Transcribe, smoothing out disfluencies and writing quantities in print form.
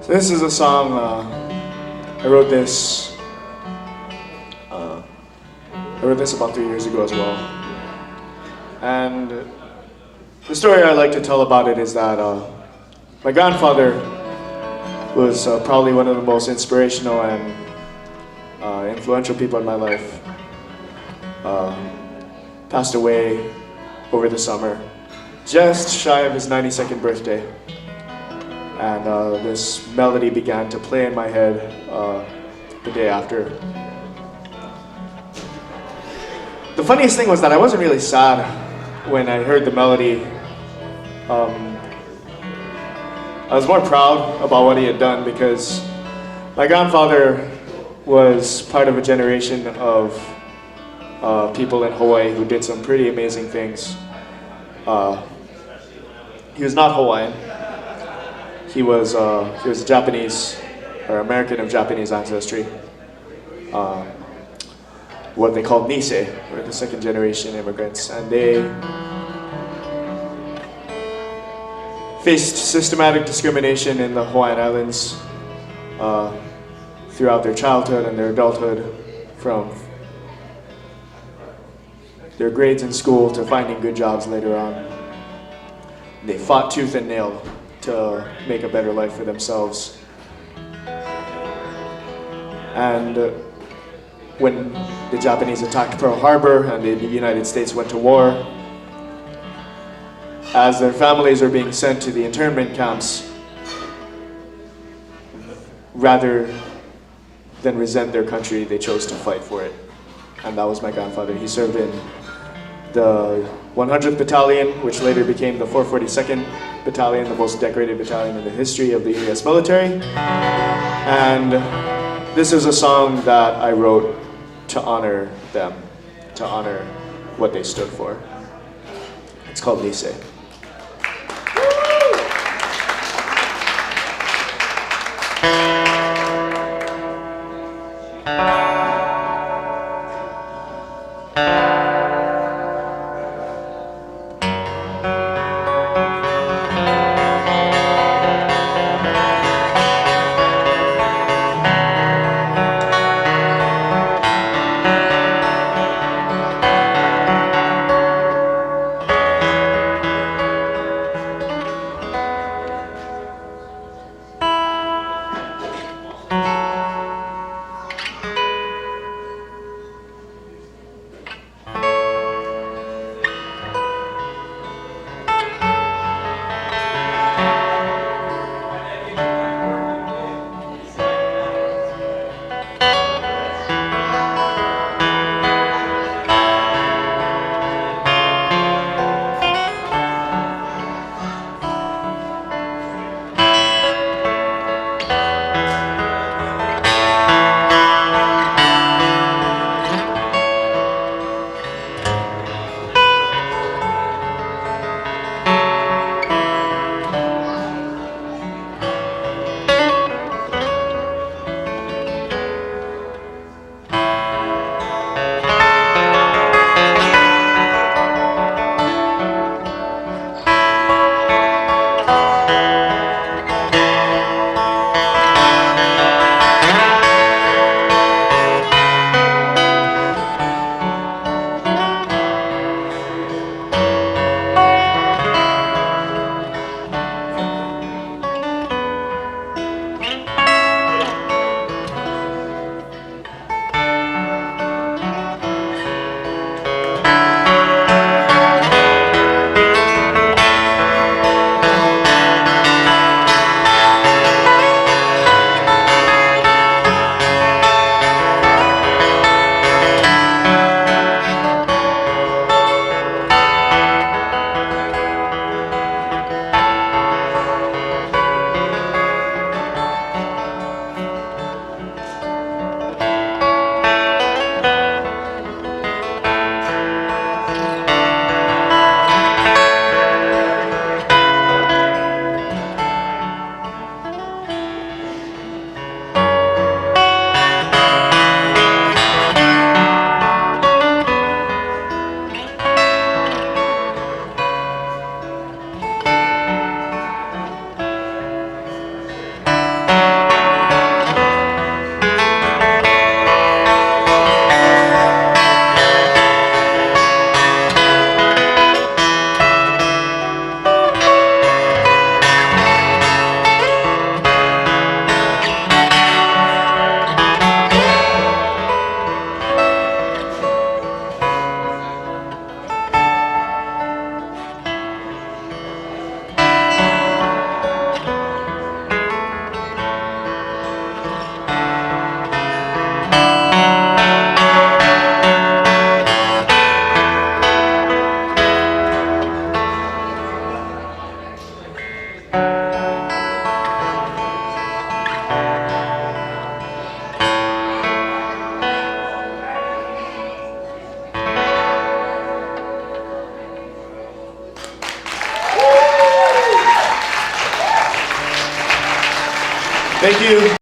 This is a song, I wrote this about 3 years ago as well. And the story I like to tell about it is that my grandfather was probably one of the most inspirational and influential people in my life. Passed away over the summer, just shy of his 92nd birthday. And this melody began to play in my head the day after. The funniest thing was that I wasn't really sad when I heard the melody. I was more proud about what he had done because my grandfather was part of a generation of people in Hawaii who did some pretty amazing things. He was not Hawaiian. He was Japanese or American of Japanese ancestry. What they called Nisei, or the second generation immigrants, and they faced systematic discrimination in the Hawaiian Islands throughout their childhood and their adulthood, from their grades in school to finding good jobs later on. They fought tooth and nail to make a better life for themselves. And when the Japanese attacked Pearl Harbor and the United States went to war, as their families were being sent to the internment camps, rather than resent their country, they chose to fight for it. And that was my grandfather. He served in the 100th Battalion, which later became the 442nd Battalion, the most decorated battalion in the history of the US military. And this is a song that I wrote to honor them, to honor what they stood for. It's called Nisei. Thank you.